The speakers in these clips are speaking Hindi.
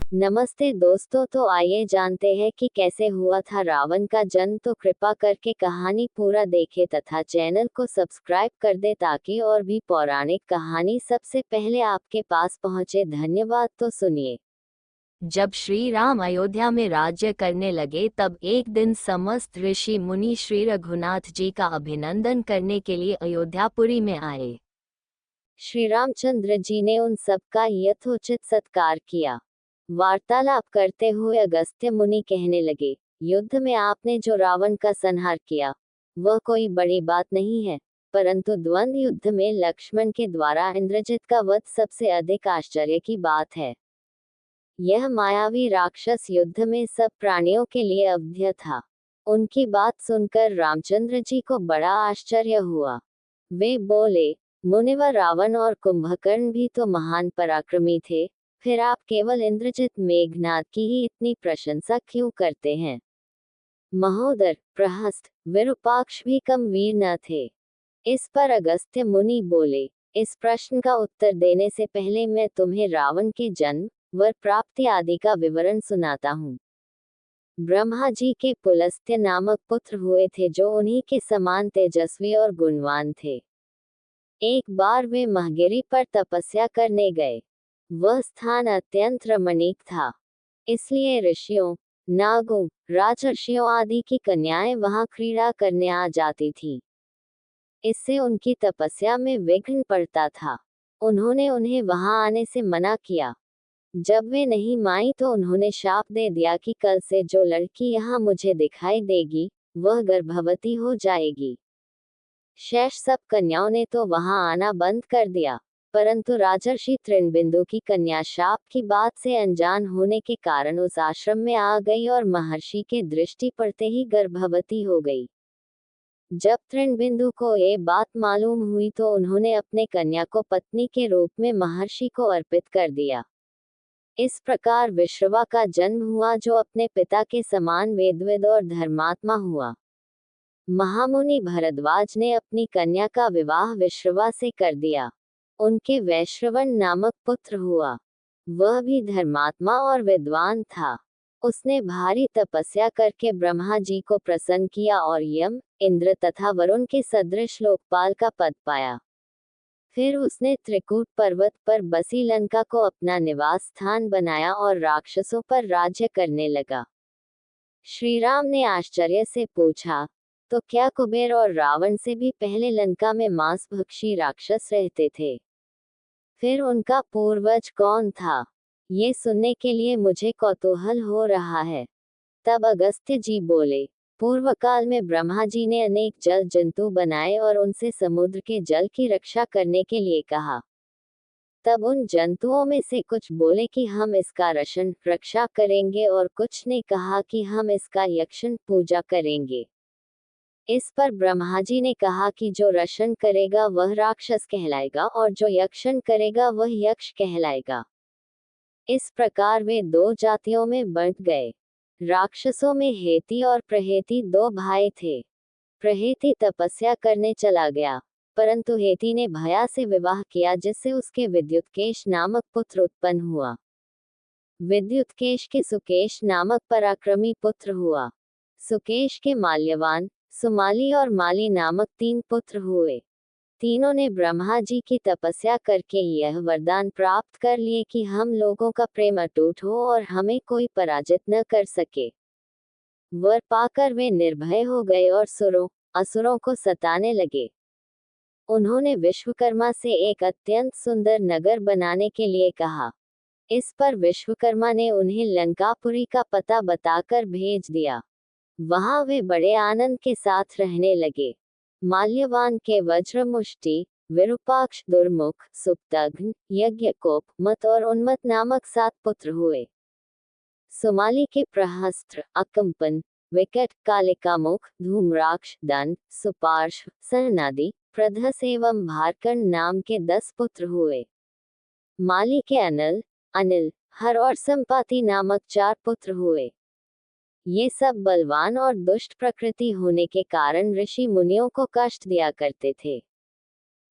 नमस्ते दोस्तों, तो आइए जानते हैं कि कैसे हुआ था रावण का जन्म। तो कृपा करके कहानी पूरा देखें तथा चैनल को सब्सक्राइब कर दे ताकि और भी पौराणिक कहानी सबसे पहले आपके पास पहुंचे। धन्यवाद। तो सुनिए। जब श्री राम अयोध्या में राज्य करने लगे तब एक दिन समस्त ऋषि मुनि श्री रघुनाथ जी का अभिनंदन करने के लिए अयोध्यापुरी में आए। श्री रामचंद्र जी ने उन सब का यथोचित सत्कार किया। वार्तालाप करते हुए अगस्त्य मुनि कहने लगे, युद्ध में आपने जो रावण का संहार किया वह कोई बड़ी बात नहीं है, परंतु द्वंद्व युद्ध में लक्ष्मण के द्वारा इंद्रजित का वध सबसे अधिक आश्चर्य की बात है। यह मायावी राक्षस युद्ध में सब प्राणियों के लिए अवध्य था। उनकी बात सुनकर रामचंद्र जी को बड़ा आश्चर्य हुआ। वे बोले, मुनिवर, रावण और कुंभकर्ण भी तो महान पराक्रमी थे, फिर आप केवल इंद्रजित मेघनाद की ही इतनी प्रशंसा क्यों करते हैं? महोदर, प्रहस्त, विरूपाक्ष भी कम वीर न थे। इस पर अगस्त्य मुनि बोले, इस प्रश्न का उत्तर देने से पहले मैं तुम्हें रावण के जन्म, वर प्राप्ति आदि का विवरण सुनाता हूँ। ब्रह्मा जी के पुलस्त्य नामक पुत्र हुए थे जो उन्हीं के समान तेजस्वी और गुणवान थे। एक बार वे महगिरी पर तपस्या करने गए। वह स्थान अत्यंत रमणीक था, इसलिए ऋषियों, नागों, राजर्षियों आदि की कन्याएं वहां क्रीड़ा करने आ जाती थीं। इससे उनकी तपस्या में विघ्न पड़ता था। उन्होंने उन्हें वहां आने से मना किया। जब वे नहीं मानी तो उन्होंने शाप दे दिया कि कल से जो लड़की यहाँ मुझे दिखाई देगी वह गर्भवती हो जाएगी। शेष सब कन्याओं ने तो वहां आना बंद कर दिया, परंतु राजर्षि तृणबिंदु की कन्या शाप की बात से अनजान होने के कारण उस आश्रम में आ गई और महर्षि के दृष्टि पड़ते ही गर्भवती हो गई। जब तृणबिंदु को ये बात मालूम हुई तो उन्होंने अपने कन्या को पत्नी के रूप में महर्षि को अर्पित कर दिया। इस प्रकार विश्रवा का जन्म हुआ जो अपने पिता के समान वेदविद और धर्मात्मा हुआ। महामुनि भरद्वाज ने अपनी कन्या का विवाह विश्रवा से कर दिया। उनके वैश्रवण नामक पुत्र हुआ। वह भी धर्मात्मा और विद्वान था। उसने भारी तपस्या करके ब्रह्मा जी को प्रसन्न किया और यम, इंद्र तथा वरुण के सदृश लोकपाल का पद पाया। फिर उसने त्रिकूट पर्वत पर बसी लंका को अपना निवास स्थान बनाया और राक्षसों पर राज्य करने लगा। श्री राम ने आश्चर्य से पूछा, तो क्या कुबेर और रावण से भी पहले लंका में मांसभक्षी राक्षस रहते थे? फिर उनका पूर्वज कौन था? ये सुनने के लिए मुझे कौतूहल हो रहा है। तब अगस्त्य जी बोले, पूर्व काल में ब्रह्मा जी ने अनेक जल जंतु बनाए और उनसे समुद्र के जल की रक्षा करने के लिए कहा। तब उन जंतुओं में से कुछ बोले कि हम इसका रक्षण रक्षा करेंगे और कुछ ने कहा कि हम इसका यक्षण पूजा करेंगे। इस पर ब्रह्मा जी ने कहा कि जो रक्षण करेगा वह राक्षस कहलाएगा और जो यक्षण करेगा वह यक्ष कहलाएगा। इस प्रकार वे दो जातियों में बंट गए। राक्षसों में हेती और प्रहेती दो भाई थे। प्रहेती तपस्या करने चला गया, परंतु हेती ने भया से विवाह किया जिससे उसके विद्युतकेश नामक पुत्र उत्पन्न हुआ। विद्युतकेश के सुकेश नामक पराक्रमी पुत्र हुआ। सुकेश के माल्यवान, सुमाली और माली नामक तीन पुत्र हुए। तीनों ने ब्रह्मा जी की तपस्या करके यह वरदान प्राप्त कर लिए कि हम लोगों का प्रेम अटूट हो और हमें कोई पराजित न कर सके। वर पाकर वे निर्भय हो गए और सुरों, असुरों को सताने लगे। उन्होंने विश्वकर्मा से एक अत्यंत सुंदर नगर बनाने के लिए कहा। इस पर विश्वकर्मा ने उन्हें लंकापुरी का पता बताकर भेज दिया। वहां वे बड़े आनंद के साथ रहने लगे। माल्यवान के वज्रमुष्टि, विरूपाक्ष, दुर्मुख, सुप्तघ्न, यज्ञकोप, मत और उन्मत नामक 7 पुत्र हुए। सुमाली के प्रहस्त्र, अकंपन, विकट, कालिकामुख, धूम्राक्ष, दंड, सुपार्श्व, सहनादि, प्रधस एवं भारकर्ण नाम के 10 पुत्र हुए। माली के अनल, अनिल, हर और संपाति नामक 4 पुत्र हुए। ये सब बलवान और दुष्ट प्रकृति होने के कारण ऋषि मुनियों को कष्ट दिया करते थे।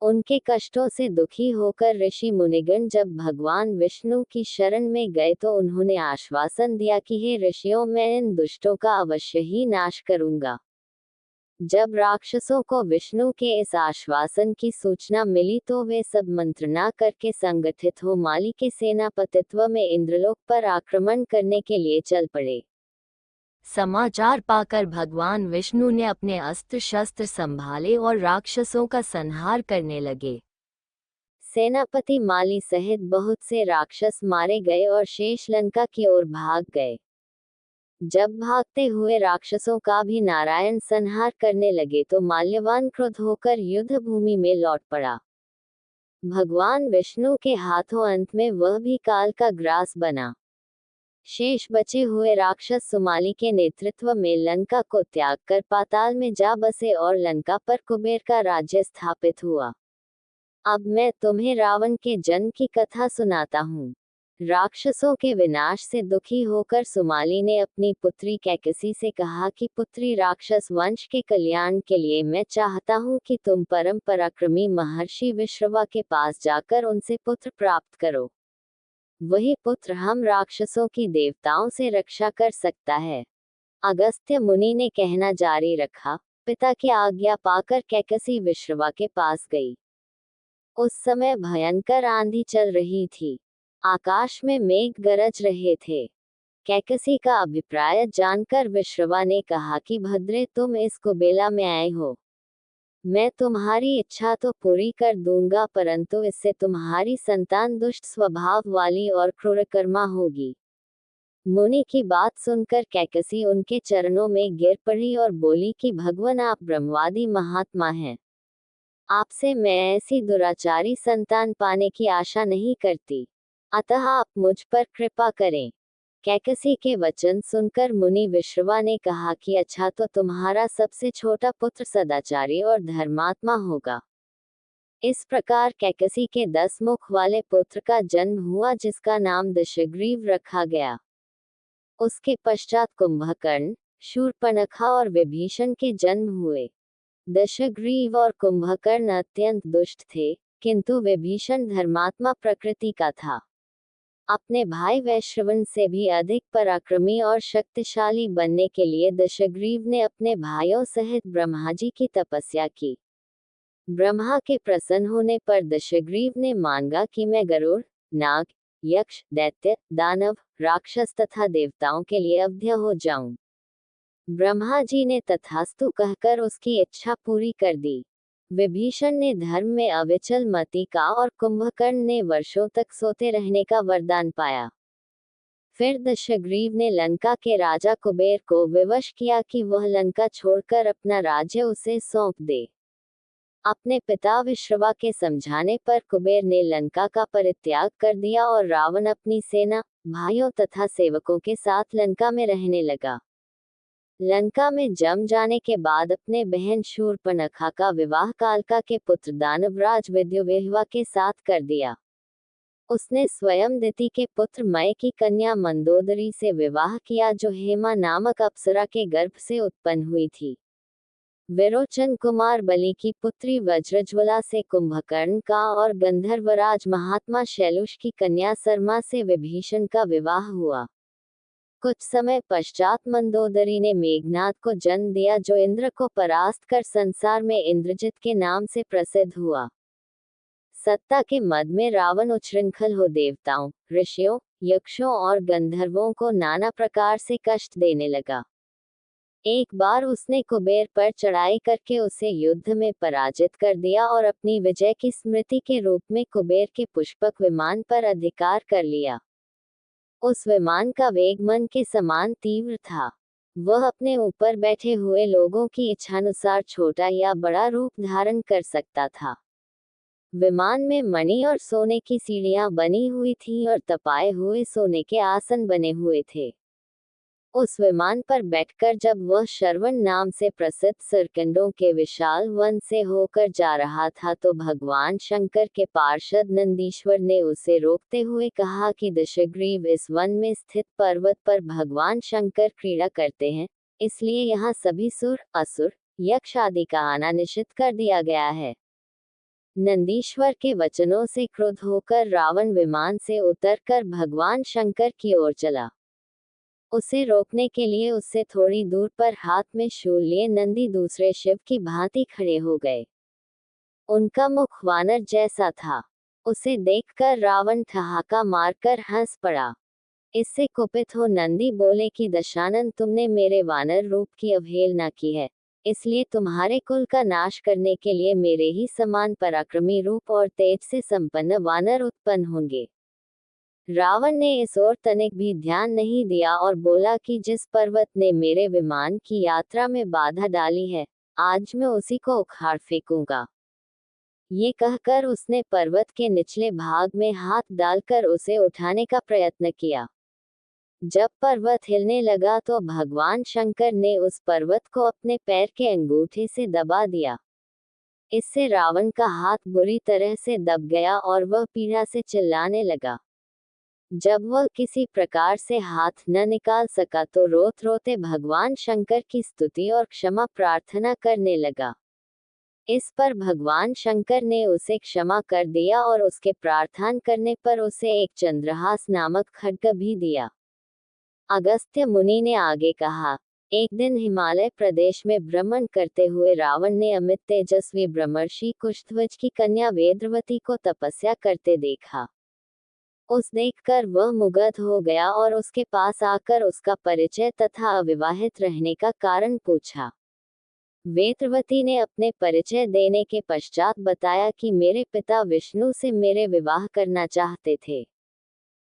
उनके कष्टों से दुखी होकर ऋषि मुनिगण जब भगवान विष्णु की शरण में गए तो उन्होंने आश्वासन दिया कि हे ऋषियों, मैं इन दुष्टों का अवश्य ही नाश करूंगा। जब राक्षसों को विष्णु के इस आश्वासन की सूचना मिली तो वे सब मंत्रणा करके संगठित हो माली के सेनापतित्व में इंद्रलोक पर आक्रमण करने के लिए चल पड़े। समाचार पाकर भगवान विष्णु ने अपने अस्त्र शस्त्र संभाले और राक्षसों का संहार करने लगे। सेनापति माली सहित बहुत से राक्षस मारे गए और शेष लंका की ओर भाग गए। जब भागते हुए राक्षसों का भी नारायण संहार करने लगे तो माल्यवान क्रुद्ध होकर युद्ध भूमि में लौट पड़ा। भगवान विष्णु के हाथों अंत में वह भी काल का ग्रास बना। शेष बचे हुए राक्षस सुमाली के नेतृत्व में लंका को त्याग कर पाताल में जा बसे और लंका पर कुबेर का राज्य स्थापित हुआ। अब मैं तुम्हें रावण के जन्म की कथा सुनाता हूँ। राक्षसों के विनाश से दुखी होकर सुमाली ने अपनी पुत्री कैकसी से कहा कि पुत्री, राक्षस वंश के कल्याण के लिए मैं चाहता हूँ कि तुम परम पराक्रमी महर्षि विश्रवा के पास जाकर उनसे पुत्र प्राप्त करो। वही पुत्र हम राक्षसों की देवताओं से रक्षा कर सकता है। अगस्त्य मुनि ने कहना जारी रखा। पिता की आज्ञा पाकर कैकसी विश्रवा के पास गई। उस समय भयंकर आंधी चल रही थी। आकाश में मेघ गरज रहे थे। कैकसी का अभिप्राय जानकर विश्रवा ने कहा कि भद्रे, तुम इस कुबेला में आए हो। मैं तुम्हारी इच्छा तो पूरी कर दूंगा, परंतु इससे तुम्हारी संतान दुष्ट स्वभाव वाली और क्रूरकर्मा होगी। मुनि की बात सुनकर कैकसी उनके चरणों में गिर पड़ी और बोली कि भगवान, आप ब्रह्मवादी महात्मा हैं। आपसे मैं ऐसी दुराचारी संतान पाने की आशा नहीं करती, अतः आप मुझ पर कृपा करें। कैकसी के वचन सुनकर मुनि विश्रवा ने कहा कि अच्छा, तो तुम्हारा सबसे छोटा पुत्र सदाचारी और धर्मात्मा होगा। इस प्रकार कैकसी के 10 मुख वाले पुत्र का जन्म हुआ, जिसका नाम दशग्रीव रखा गया। उसके पश्चात कुंभकर्ण, शूर्पणखा और विभीषण के जन्म हुए। दशग्रीव और कुंभकर्ण अत्यंत दुष्ट थे, किंतु विभीषण धर्मात्मा प्रकृति का था। अपने भाई वैश्रवण से भी अधिक पराक्रमी और शक्तिशाली बनने के लिए दशग्रीव ने अपने भाइयों सहित ब्रह्मा जी की तपस्या की। ब्रह्मा के प्रसन्न होने पर दशग्रीव ने मांगा कि मैं गरुड़, नाग, यक्ष, दैत्य, दानव, राक्षस तथा देवताओं के लिए अवध्य हो जाऊं। ब्रह्मा जी ने तथास्तु कहकर उसकी इच्छा पूरी कर दी। विभीषण ने धर्म में अविचल मति का और कुंभकर्ण ने वर्षों तक सोते रहने का वरदान पाया। फिर दशग्रीव ने लंका के राजा कुबेर को विवश किया कि वह लंका छोड़कर अपना राज्य उसे सौंप दे। अपने पिता विश्रवा के समझाने पर कुबेर ने लंका का परित्याग कर दिया और रावण अपनी सेना, भाइयों तथा सेवकों के साथ लंका में रहने लगा। लंका में जम जाने के बाद अपने बहन शूर्पणखा का विवाह कालका के पुत्र दानवराज विद्युवेहवा के साथ कर दिया। उसने स्वयं दिति के पुत्र मय की कन्या मंदोदरी से विवाह किया, जो हेमा नामक अप्सरा के गर्भ से उत्पन्न हुई थी। विरोचन कुमार बलि की पुत्री वज्रज्वला से कुंभकर्ण का और गंधर्वराज महात्मा शैलुष की कन्या सरमा से विभीषण का विवाह हुआ। कुछ समय पश्चात मंदोदरी ने मेघनाद को जन्म दिया, जो इंद्र को परास्त कर संसार में इंद्रजित के नाम से प्रसिद्ध हुआ। सत्ता के मद में रावण उच्छृंखल हो देवताओं, ऋषियों, यक्षों और गंधर्वों को नाना प्रकार से कष्ट देने लगा। एक बार उसने कुबेर पर चढ़ाई करके उसे युद्ध में पराजित कर दिया और अपनी विजय की स्मृति के रूप में कुबेर के पुष्पक विमान पर अधिकार कर लिया। उस विमान का वेग मन के समान तीव्र था। वह अपने ऊपर बैठे हुए लोगों की इच्छानुसार छोटा या बड़ा रूप धारण कर सकता था। विमान में मणि और सोने की सीढ़ियां बनी हुई थीं और तपाए हुए सोने के आसन बने हुए थे। उस विमान पर बैठकर जब वह श्रवण नाम से प्रसिद्ध सरकंडों के विशाल वन से होकर जा रहा था तो भगवान शंकर के पार्षद नंदीश्वर ने उसे रोकते हुए कहा कि दशग्रीव, इस वन में स्थित पर्वत पर भगवान शंकर क्रीड़ा करते हैं, इसलिए यहाँ सभी सुर, असुर, यक्ष आदि का आना निषिद्ध कर दिया गया है। नंदीश्वर के वचनों से क्रुद्ध होकर रावण विमान से उतरकर भगवान शंकर की ओर चला। उसे रोकने के लिए उससे थोड़ी दूर पर हाथ में शूल लिए नंदी दूसरे शिव की भांति खड़े हो गए। उनका मुख वानर जैसा था। उसे देखकर रावण ठहाका मारकर हंस पड़ा। इससे कुपित हो नंदी बोले कि दशानन, तुमने मेरे वानर रूप की अवहेलना की है, इसलिए तुम्हारे कुल का नाश करने के लिए मेरे ही समान पराक्रमी रूप और तेज से संपन्न वानर उत्पन्न होंगे। रावण ने इस ओर तनिक भी ध्यान नहीं दिया और बोला कि जिस पर्वत ने मेरे विमान की यात्रा में बाधा डाली है, आज मैं उसी को उखाड़ फेंकूंगा। ये कहकर उसने पर्वत के निचले भाग में हाथ डालकर उसे उठाने का प्रयत्न किया। जब पर्वत हिलने लगा तो भगवान शंकर ने उस पर्वत को अपने पैर के अंगूठे से दबा दिया। इससे रावण का हाथ बुरी तरह से दब गया और वह पीड़ा से चिल्लाने लगा। जब वह किसी प्रकार से हाथ न निकाल सका तो रोते रोते भगवान शंकर की स्तुति और क्षमा प्रार्थना करने लगा। इस पर भगवान शंकर ने उसे क्षमा कर दिया और उसके प्रार्थना करने पर उसे एक चंद्रहास नामक खड्ग भी दिया। अगस्त्य मुनि ने आगे कहा, एक दिन हिमालय प्रदेश में भ्रमण करते हुए रावण ने अमित तेजस्वी ब्रह्मर्षि कुशध्वज की कन्या वेदवती को तपस्या करते देखा। उस देखकर वह मुग्ध हो गया और उसके पास आकर उसका परिचय तथा अविवाहित रहने का कारण पूछा। वेदवती ने अपने परिचय देने के पश्चात बताया कि मेरे पिता विष्णु से मेरे विवाह करना चाहते थे।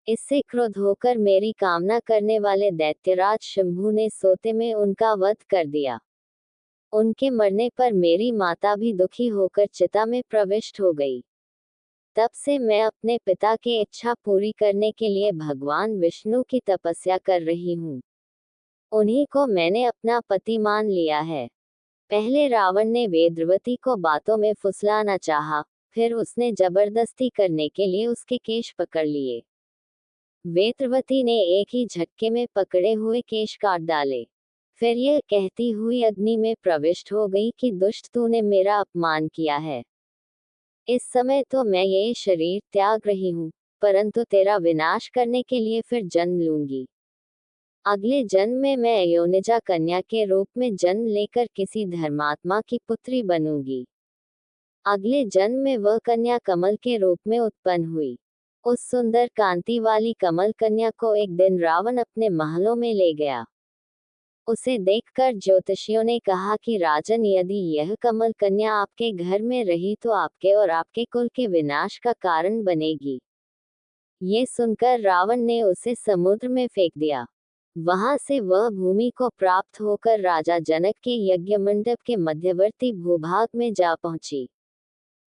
इससे क्रुद्ध होकर मेरी कामना करने वाले दैत्यराज शंभु ने सोते में उनका वध कर दिया। उनके मरने पर मेरी माता भी दुखी होकर चिता में प्रविष्ट हो गई। तब से मैं अपने पिता की इच्छा पूरी करने के लिए भगवान विष्णु की तपस्या कर रही हूँ। उन्हीं को मैंने अपना पति मान लिया है। पहले रावण ने वेदवती को बातों में फुसलाना चाहा, फिर उसने जबरदस्ती करने के लिए उसके केश पकड़ लिए। वेदवती ने एक ही झटके में पकड़े हुए केश काट डाले। फिर यह कहती हुई अग्नि में प्रविष्ट हो गई कि दुष्ट, तूने मेरा अपमान किया है। इस समय तो मैं ये शरीर त्याग रही हूँ, परंतु तेरा विनाश करने के लिए फिर जन्म लूंगी। अगले जन्म में मैं योनिजा कन्या के रूप में जन्म लेकर किसी धर्मात्मा की पुत्री बनूंगी। अगले जन्म में वह कन्या कमल के रूप में उत्पन्न हुई। उस सुंदर कांति वाली कमल कन्या को एक दिन रावण अपने महलों में ले गया। उसे देखकर ज्योतिषियों ने कहा कि राजन, यदि यह कमल कन्या आपके घर में रही तो आपके और आपके कुल के विनाश का कारण बनेगी। ये सुनकर रावण ने उसे समुद्र में फेंक दिया। वहां से वह भूमि को प्राप्त होकर राजा जनक के यज्ञ मंडप के मध्यवर्ती भूभाग में जा पहुंची।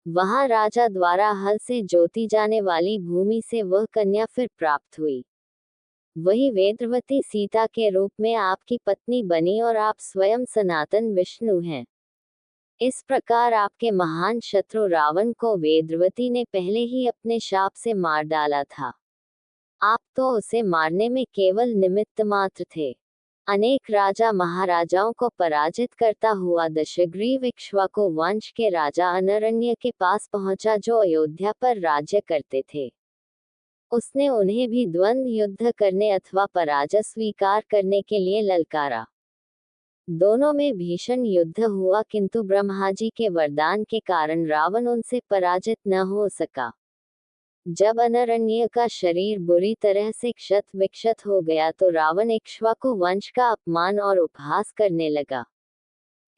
वहां राजा द्वारा हल से जोती जाने वाली भूमि से वह कन्या फिर प्राप्त हुई। वही वेदवती सीता के रूप में आपकी पत्नी बनी और आप स्वयं सनातन विष्णु हैं। इस प्रकार आपके महान शत्रु रावण को वेदवती ने पहले ही अपने शाप से मार डाला था। आप तो उसे मारने में केवल निमित्त मात्र थे। अनेक राजा महाराजाओं को पराजित करता हुआ दशग्रीव इक्ष्वाकु वंश के राजा अनरण्य के पास पहुंचा, जो अयोध्या पर राज्य करते थे। उसने उन्हें भी द्वंद्व युद्ध करने अथवा पराजय स्वीकार करने के लिए ललकारा। दोनों में भीषण युद्ध हुआ, किंतु ब्रह्माजी के वरदान के कारण रावण उनसे पराजित न हो सका। जब अनरण्य का शरीर बुरी तरह से क्षत विक्षत हो गया तो रावण इक्ष्वाकु वंश का अपमान और उपहास करने लगा।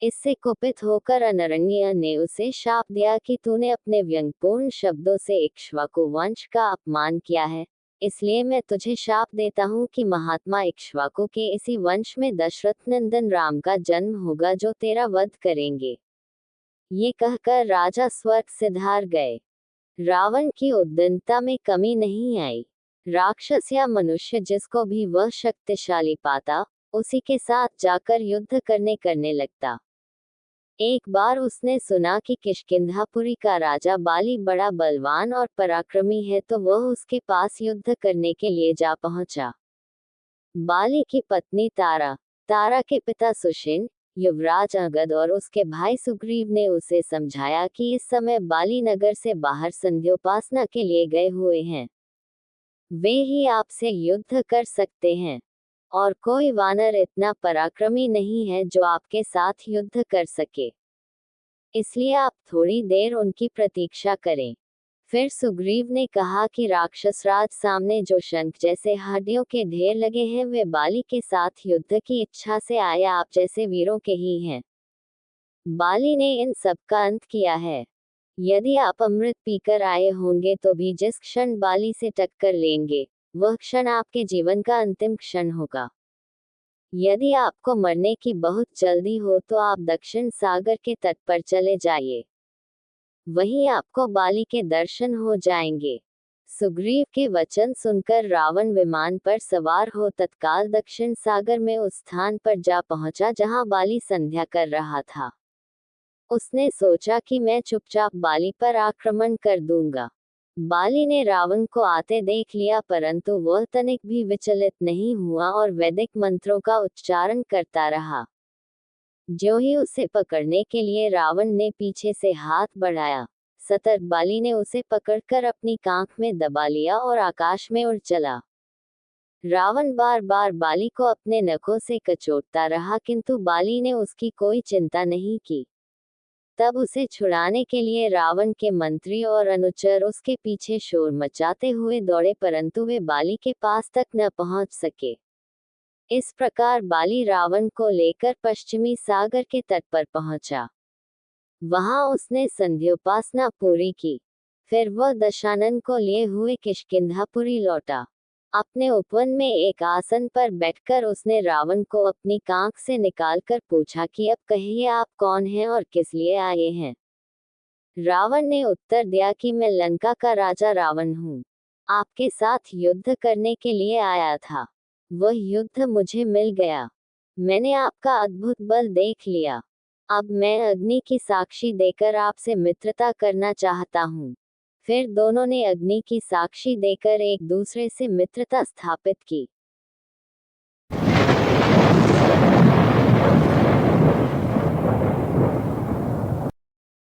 इससे कुपित होकर अनरण्य ने उसे शाप दिया कि तूने अपने व्यंग्यपूर्ण शब्दों से इक्ष्वाकु वंश का अपमान किया है, इसलिए मैं तुझे शाप देता हूँ कि महात्मा इक्ष्वाकु के इसी वंश में दशरथ नंदन राम का जन्म होगा, जो तेरा वध करेंगे। ये कहकर राजा स्वर्ग सिधार गए। रावण की उद्दंडता में कमी नहीं आई। राक्षस या मनुष्य जिसको भी वह शक्तिशाली पाता, उसी के साथ जाकर युद्ध करने लगता। एक बार उसने सुना कि किष्किंधापुरी का राजा बाली बड़ा बलवान और पराक्रमी है, तो वह उसके पास युद्ध करने के लिए जा पहुंचा। बाली की पत्नी तारा, तारा के पिता सुषेण, युवराज अंगद और उसके भाई सुग्रीव ने उसे समझाया कि इस समय बाली नगर से बाहर संध्योपासना के लिए गए हुए हैं। वे ही आपसे युद्ध कर सकते हैं, और कोई वानर इतना पराक्रमी नहीं है जो आपके साथ युद्ध कर सके। इसलिए आप थोड़ी देर उनकी प्रतीक्षा करें। फिर सुग्रीव ने कहा कि राक्षसराज सामने जो शंख जैसे हड्डियों के ढेर लगे हैं वे बाली के साथ युद्ध की इच्छा से आए आप जैसे वीरों के ही हैं। बाली ने इन सब का अंत किया है। यदि आप अमृत पीकर आए होंगे तो भी जिस क्षण बाली से टक्कर लेंगे, वह क्षण आपके जीवन का अंतिम क्षण होगा। यदि आपको मरने की बहुत जल्दी हो तो आप दक्षिण सागर के तट पर चले जाइए, वहीं आपको बाली के दर्शन हो जाएंगे। सुग्रीव के वचन सुनकर रावण विमान पर सवार हो तत्काल दक्षिण सागर में उस स्थान पर जा पहुंचा जहां बाली संध्या कर रहा था। उसने सोचा कि मैं चुपचाप बाली पर आक्रमण कर दूंगा। बाली ने रावण को आते देख लिया, परंतु वह तनिक भी विचलित नहीं हुआ और वैदिक मंत्रों का उच्चारण करता रहा। ज्यों ही उसे पकड़ने के लिए रावण ने पीछे से हाथ बढ़ाया, सतर्क बाली ने उसे पकड़कर अपनी कांख में दबा लिया और आकाश में उड़ चला। रावण बार बार बाली को अपने नखों से कचोटता रहा, किंतु बाली ने उसकी कोई चिंता नहीं की। तब उसे छुड़ाने के लिए रावण के मंत्री और अनुचर उसके पीछे शोर मचाते हुए दौड़े, परंतु वे बाली के पास तक न पहुंच सके। इस प्रकार बाली रावण को लेकर पश्चिमी सागर के तट पर पहुंचा। वहां उसने संध्योपासना पूरी की। फिर वह दशानन को लिए हुए किष्किंधापुरी लौटा। अपने उपवन में एक आसन पर बैठकर उसने रावण को अपनी कांख से निकालकर पूछा कि अब कहिए आप कौन हैं और किस लिए आए हैं। रावण ने उत्तर दिया कि मैं लंका का राजा रावण हूँ, आपके साथ युद्ध करने के लिए आया था। वह युद्ध मुझे मिल गया। मैंने आपका अद्भुत बल देख लिया। अब मैं अग्नि की साक्षी देकर आपसे मित्रता करना चाहता हूँ। फिर दोनों ने अग्नि की साक्षी देकर एक दूसरे से मित्रता स्थापित की।